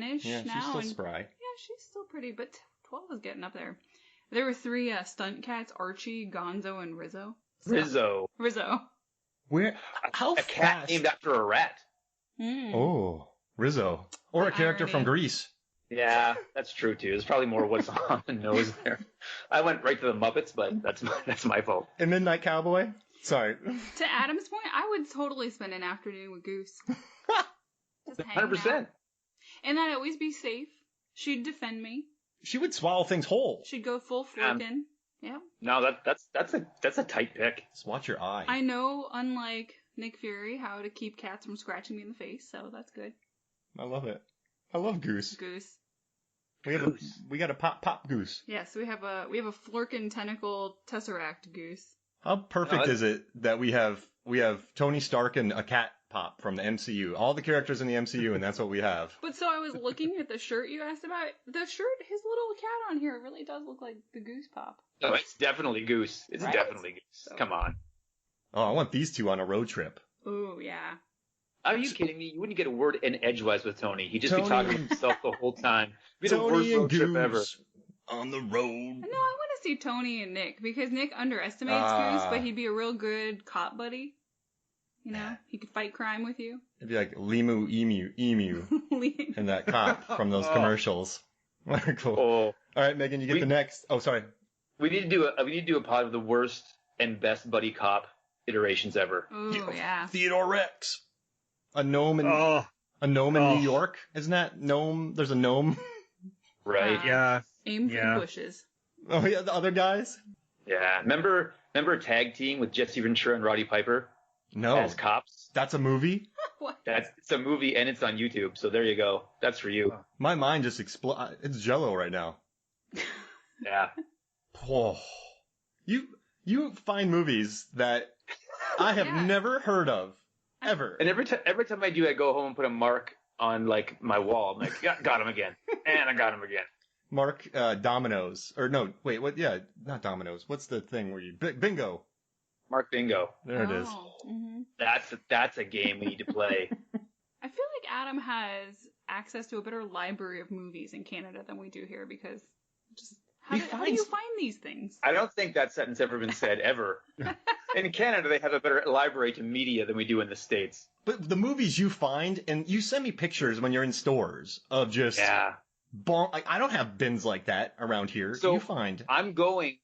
10-ish Yeah, now. she's still and spry. Yeah, she's still pretty, but 12 is getting up there. There were 3 stunt cats, Archie, Gonzo, and Rizzo. Rizzo. Where? How A cat fast? named after a rat. Oh, Rizzo. Or a character from Grease. Yeah, that's true too. There's probably more what's on the nose there. I went right to the Muppets, but that's my fault. And Midnight Cowboy? Sorry. To Adam's point, I would totally spend an afternoon with Goose. Just hanging 100%. out. And I'd always be safe. She'd defend me. She would swallow things whole. She'd go full Flurkin. Yeah. No, that's a tight pick. Just watch your eye. I know, unlike Nick Fury, how to keep cats from scratching me in the face, so that's good. I love it. I love Goose. Goose. We got a pop Goose. Yes, we have a Flurkin tentacle tesseract Goose. How perfect is it that we have Tony Stark and a cat pop from the MCU? All the characters in the MCU, and that's what we have. But so I was looking at the shirt you asked about. The shirt, his little cat on here really does look like the Goose pop. No, it's definitely Goose. It's Right? definitely Goose. So. Come on. Oh, I want these two on a road trip. Ooh, yeah. Are you kidding me? You wouldn't get a word in edgewise with Tony. He'd just be Tony talking to himself the whole time. It'd be the worst Tony and road trip Goose ever. on the road. No, I want to see Tony and Nick, because Nick underestimates Goose, but he'd be a real good cop buddy. You know, he could fight crime with you. It'd be like Limu, Emu, and that cop from those commercials. Cool. Oh, All right, Megan, you get the next. Oh, sorry. we need to do a pod of the worst and best buddy cop iterations ever. Ooh, yeah. Theodore Rex. A gnome in New York, isn't that gnome? There's a gnome. Right. Yeah. Aim for the bushes. Oh yeah, the other guys. Yeah. Remember a tag team with Jesse Ventura and Roddy Piper No, as cops? that's a movie. What? It's a movie and it's on YouTube. So there you go. That's for you. My mind just exploded. It's Jello right now. Yeah. Oh, you find movies that I have never heard of ever. And every time I do, I go home and put a mark on like my wall. I'm like, got him again, and I got him again. Mark Dominoes, or no, wait, what? Yeah, not Dominoes. What's the thing where you bingo? Mark Bingo. There it is. Mm-hmm. That's a game we need to play. I feel like Adam has access to a better library of movies in Canada than we do here, because just how do you find these things? I don't think that sentence ever been said ever. In Canada, they have a better library to media than we do in the States. But the movies you find, and you send me pictures when you're in stores of just like, I don't have bins like that around here. So you find. I'm going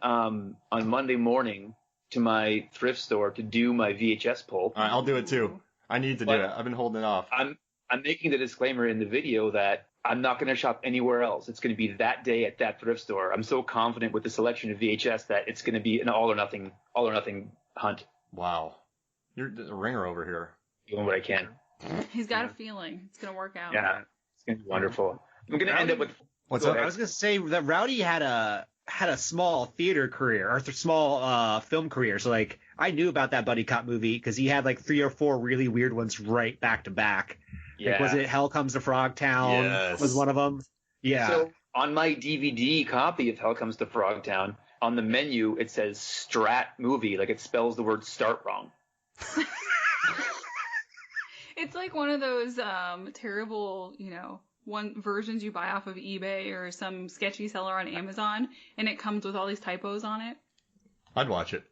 on Monday morning to my thrift store to do my VHS pull. All right, I'll do it too. I need to do it. I've been holding it off. I'm making the disclaimer in the video that I'm not going to shop anywhere else. It's going to be that day at that thrift store. I'm so confident with the selection of VHS that it's going to be an all or nothing hunt. Wow. You're a ringer over here. Doing what I can. He's got a feeling it's gonna work out. Yeah, it's going to be wonderful. I'm going to end up with. What's I up? was going to say that Rowdy had a small theater career, or small film career. So like I knew about that buddy cop movie because he had like 3 or 4 really weird ones right back to back. Yeah. Like, was it Hell Comes to Frogtown? Yes. Was one of them? Yeah. So on my DVD copy of Hell Comes to Frogtown, on the menu it says Strat Movie, like it spells the word start wrong. It's like one of those terrible, versions you buy off of eBay or some sketchy seller on Amazon, and it comes with all these typos on it. I'd watch it.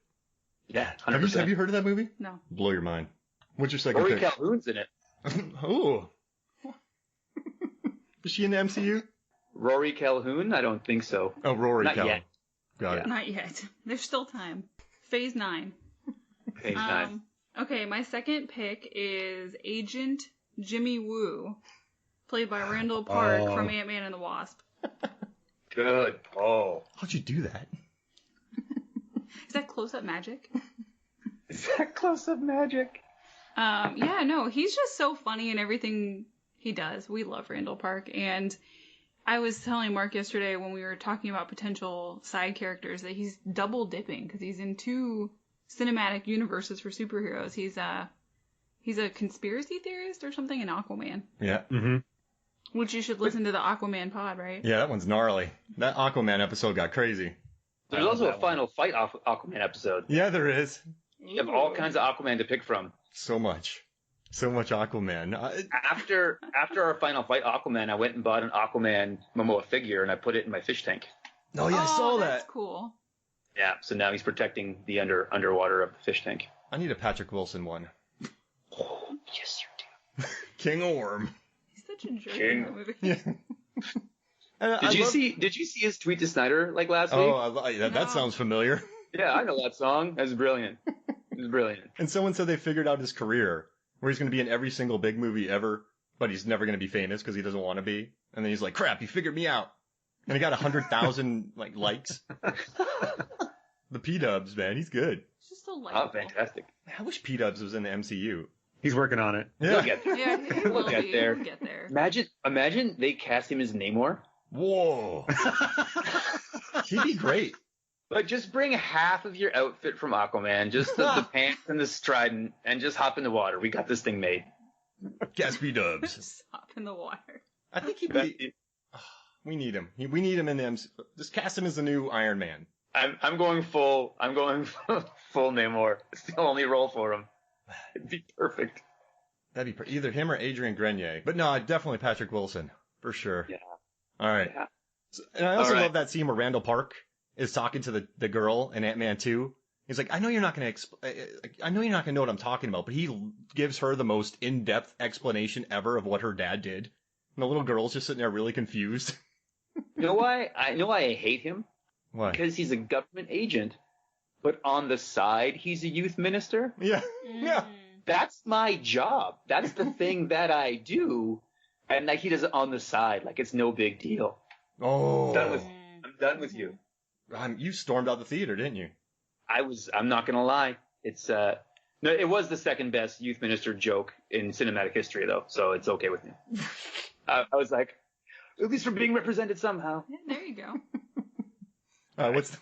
Yeah, 100%. Have you heard of that movie? No. Blow your mind. What's your second Rory pick? Calhoun's in it. Oh. Is she in the MCU? Rory Calhoun? I don't think so. Oh, Rory Not Calhoun. yet. Got it. Not yet. There's still time. Phase 9. Page 9. Okay, my second pick is Agent Jimmy Woo, played by Randall Park from Ant-Man and the Wasp. Good. Oh. How'd you do that? Is that close-up magic? Is that close-up magic? Yeah, no, he's just so funny in everything he does. We love Randall Park, and I was telling Mark yesterday when we were talking about potential side characters that he's double dipping because he's in 2 cinematic universes for superheroes. He's a conspiracy theorist or something in Aquaman. Yeah. Mm-hmm. Which you should listen to the Aquaman pod, right? Yeah, that one's gnarly. That Aquaman episode got crazy. There's also a Final Fight Aquaman episode. Yeah, there is. You have all kinds of Aquaman to pick from. So much. So much Aquaman. After our final fight, Aquaman, I went and bought an Aquaman Momoa figure and I put it in my fish tank. Oh yeah, I saw that. That's cool. Yeah, so now he's protecting the underwater of the fish tank. I need a Patrick Wilson one. Oh, yes, you do. King Orm. He's such a jerk in that movie. Yeah. Did you see his tweet to Snyder like last week? Oh, that No. sounds familiar. Yeah, I know that song. That's brilliant. It was brilliant. And someone said they figured out his career, where he's going to be in every single big movie ever, but he's never going to be famous because he doesn't want to be. And then he's like, "Crap, you figured me out." And he got 100,000 likes. The P-Dubs, man, he's good. It's just so Oh, likable. fantastic. I wish P-Dubs was in the MCU. He's working on it. He'll get there. Yeah, he will get be. there. He'll get there. Imagine they cast him as Namor. Whoa. He'd be great. Like, just bring half of your outfit from Aquaman, just the pants and the strident, and just hop in the water. We got this thing made. Guess P-Dubs. Just hop in the water. I think he'd be... We need him. We need him in the MCU. Just cast him as the new Iron Man. I'm going full Namor. It's the only role for him. It'd be perfect. That'd be either him or Adrian Grenier. But no, definitely Patrick Wilson. For sure. Yeah. All right. Yeah. And I also All right. love that scene where Randall Park is talking to the girl in Ant-Man 2. He's like, I know you're not going to know what I'm talking about, but he gives her the most in-depth explanation ever of what her dad did. And the little girl's just sitting there really confused. You know why? I know I hate him. Why? Because he's a government agent, but on the side, he's a youth minister. Yeah. Yeah. That's my job. That's the thing that I do. And like he does it on the side, like it's no big deal. Oh. I'm done with you. You stormed out the theater, didn't you? I'm not gonna lie. No, it was the second best youth minister joke in cinematic history though, so it's okay with me. I was like, at least we're being represented somehow. Yeah, there you go.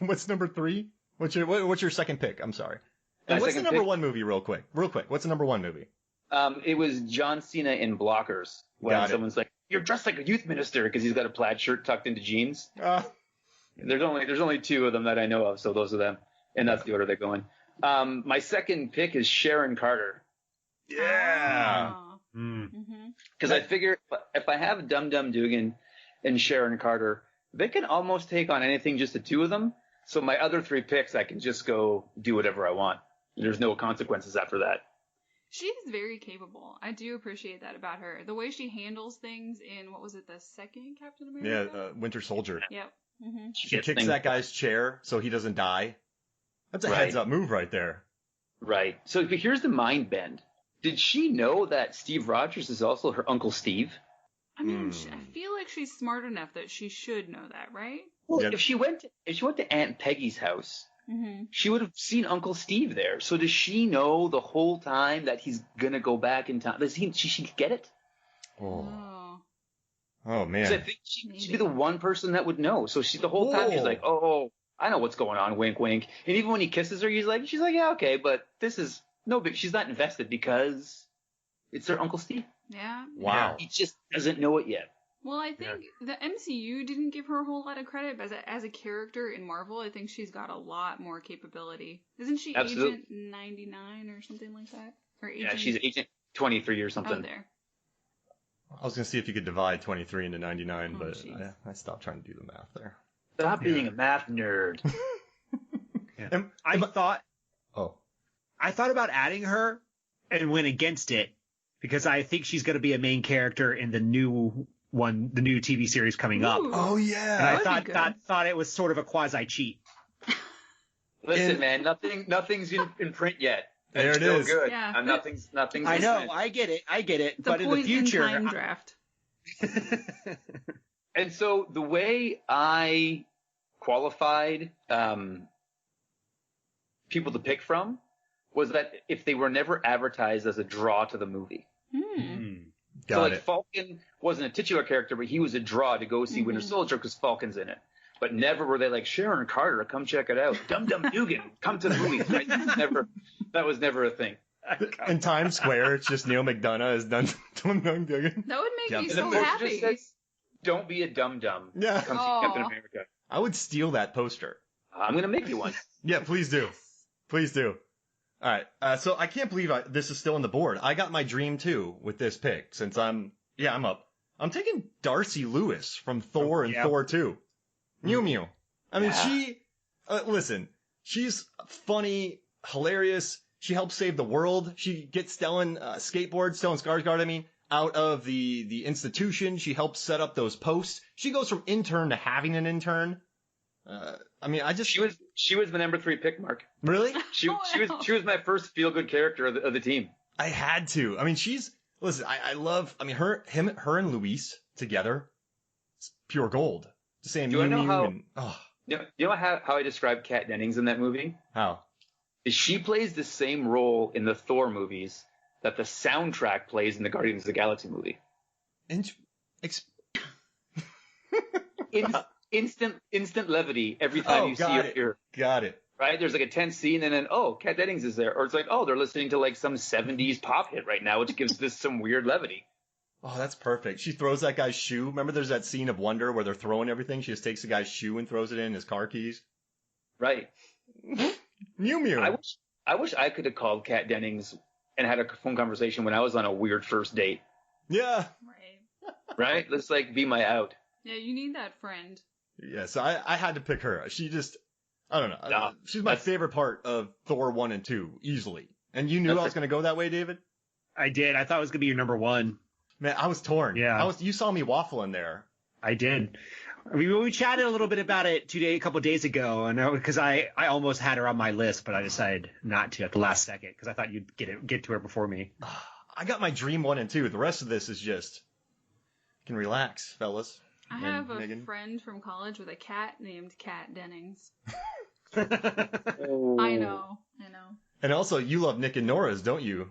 What's number 3? What's your second pick? I'm sorry. And what's the second number pick? 1 movie, real quick? What's the number 1 movie? It was John Cena in Blockers when someone's like, "You're dressed like a youth minister" because he's got a plaid shirt tucked into jeans. There's only 2 of them that I know of, so those are them, and that's the order they're going. My second pick is Sharon Carter. Yeah. Because I figure if I have Dum Dum Dugan and Sharon Carter, they can almost take on anything, just the 2 of them. So my other 3 picks, I can just go do whatever I want. There's no consequences after that. She's very capable. I do appreciate that about her. The way she handles things in, what was it, the second Captain America? Yeah, Winter Soldier. Yep. She kicks that guy's chair so he doesn't die. That's a heads-up move right there. Right. So but here's the mind bend. Did she know that Steve Rogers is also her Uncle Steve? I mean, I feel like she's smart enough that she should know that, right? Well, if she went to Aunt Peggy's house, she would have seen Uncle Steve there. So does she know the whole time that he's gonna go back in time? She get it? Oh man. So I think she'd be the one person that would know. So the whole time she's like, "Oh, I know what's going on." Wink, wink. And even when he kisses her, she's like, "Yeah, okay, but this is no big." She's not invested because it's her Uncle Steve. Yeah. Wow. He just doesn't know it yet. Well, I think the MCU didn't give her a whole lot of credit, but as a character in Marvel, I think she's got a lot more capability. Isn't she Agent 99 or something like that? Or Agent... she's Agent 23 or something. Oh, there. I was going to see if you could divide 23 into 99, but I stopped trying to do the math there. Stop being a math nerd. I thought about adding her and went against it because I think she's going to be a main character in the new TV series coming up. Oh yeah. And I thought it was sort of a quasi cheat. Listen, man, nothing's in print yet. There it is. Good. Yeah. Nothing's. I know. I get it. But in the future, in time draft. And so the way I qualified people to pick from was that if they were never advertised as a draw to the movie. Got it. Falcon wasn't a titular character, but he was a draw to go see Winter Soldier because Falcon's in it. But never were they like, Sharon Carter, come check it out. Dum Dum Dugan, come to the movies. Right? That was never a thing. In Times Square, it's just Neil McDonough as Dum Dum Dugan. That would make me And so the poster happy. just says, "Don't be a dum dum." Yeah. Come see Captain America. I would steal that poster. I'm gonna make you one. Yeah, please do. Please do. All right. So I can't believe this is still on the board. I got my dream too with this pick since I'm up. I'm taking Darcy Lewis from Thor and Thor 2. Mew Mew. I mean, listen, she's funny, hilarious. She helps save the world. She gets Stellan Skarsgård, out of the institution. She helps set up those posts. She goes from intern to having an intern. She was the number 3 pick, Mark. Really? She was my first feel good character of the team. I had to. I mean, I love her and Luis together. It's pure gold. The same. Do I know how? You know how I describe Kat Dennings in that movie? How? Is she plays the same role in the Thor movies that the soundtrack plays in the Guardians of the Galaxy movie. Instant levity every time you see her here. Got it. Right? There's like a tense scene and then, Kat Dennings is there. Or it's like, they're listening to like some 70s pop hit right now, which gives this some weird levity. Oh, that's perfect. She throws that guy's shoe. Remember there's that scene of Wonder where they're throwing everything? She just takes the guy's shoe and throws it in his car keys. Right. Mew Mew. I wish I could have called Kat Dennings and had a phone conversation when I was on a weird first date. Yeah. Right? Let's be my out. Yeah, you need that friend. Yeah, so I had to pick her. She just, I don't know. No, she's my favorite part of Thor 1 and 2, easily. And you knew I was going to go that way, David? I did. I thought it was going to be your number 1. Man, I was torn. Yeah. You saw me waffling there. I did. We chatted a little bit about it a couple of days ago, and because I almost had her on my list, but I decided not to at the last second because I thought you'd get to her before me. I got my dream 1 and 2. The rest of this is just, you can relax, fellas. I have a friend from college with a cat named Kat Dennings. Oh. I know. And also, you love Nick and Nora's, don't you?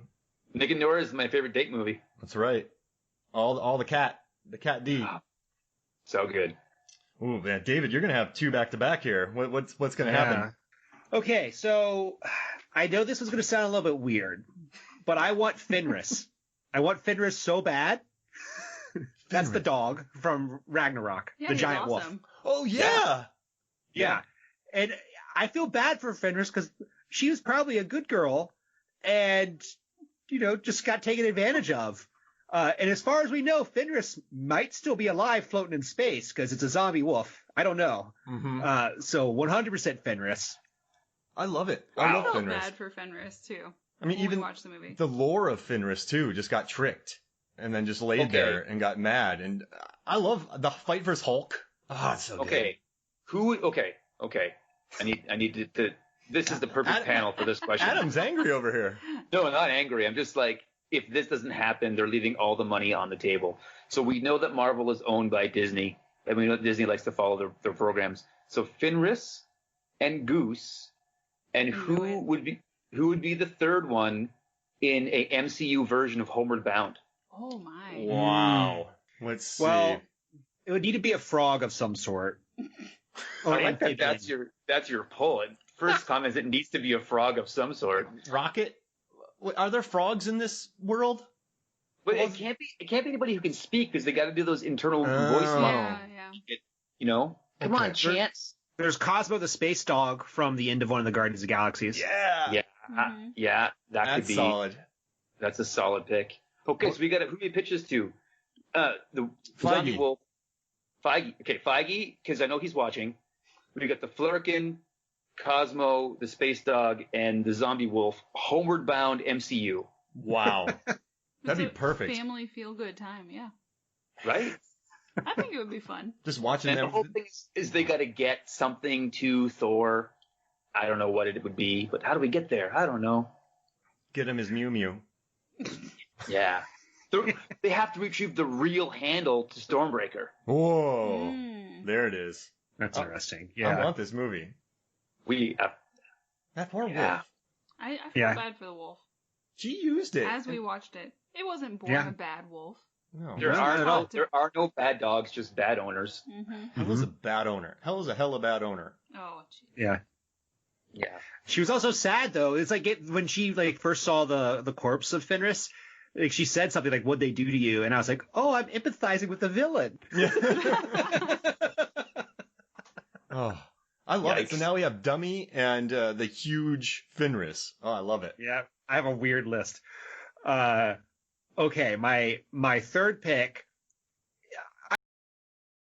Nick and Nora is my favorite date movie. That's right. All the cat D. Oh, so good. Ooh, man, David, you're gonna have 2 back-to-back here. What's gonna happen? Okay, so I know this is gonna sound a little bit weird, but I want Fenris. I want Fenris so bad. That's the dog from Ragnarok, the giant wolf. Oh yeah. And I feel bad for Fenris because she was probably a good girl, and just got taken advantage of. And as far as we know, Fenris might still be alive floating in space because it's a zombie wolf. I don't know. Mm-hmm. So 100% Fenris. I love it. I love felt Fenris. bad for Fenris too. I mean, even watch the movie. The lore of Fenris too just got tricked and then just laid there and got mad. And I love the fight versus Hulk. Oh, it's so good. Okay. I need to. This is the perfect panel for this question. Adam's angry over here. No, I'm not angry. I'm just like, if this doesn't happen, they're leaving all the money on the table. So we know that Marvel is owned by Disney, and we know that Disney likes to follow their programs. So Fenris and Goose, and who would be the third one in a MCU version of Homeward Bound? Oh my! Wow. Let's see. Well, it would need to be a frog of some sort. I like that. That's your pull. First comment is it needs to be a frog of some sort. Rocket. Are there frogs in this world? But it can't be anybody who can speak because they got to do those internal voice models. Yeah. Come on, Chance. There's Cosmo the space dog from the end of one of the Guardians of the Galaxies. Yeah. Yeah. That could be solid. That's a solid pick. Okay, so we got who we pitches to? The zombie wolf. Feige. Okay, Feige, because I know he's watching. We got the Flurkin, Cosmo, the space dog, and the zombie wolf. Homeward Bound MCU. Wow. That'd be perfect. Family feel good time, yeah. Right? I think it would be fun. Just watching them. The whole thing is they got to get something to Thor. I don't know what it would be, but how do we get there? I don't know. Get him his Mew Mew. Yeah. They have to retrieve the real handle to Stormbreaker. Whoa. There it is. That's interesting. Yeah. I want this movie. That poor wolf. I feel bad for the wolf. She used it. As we watched it. It wasn't born a bad wolf. No. There are no bad dogs, just bad owners. Mm-hmm. Hell is a bad owner. Hell is a hella bad owner. Oh, geez. Yeah. Yeah. She was also sad though. It's like when she first saw the corpse of Fenris, she said something like, "What'd they do to you?" And I was like, "Oh, I'm empathizing with the villain." Oh, I love it. So now we have Dummy and the huge Fenris. Oh, I love it. Yeah, I have a weird list. Okay, my third pick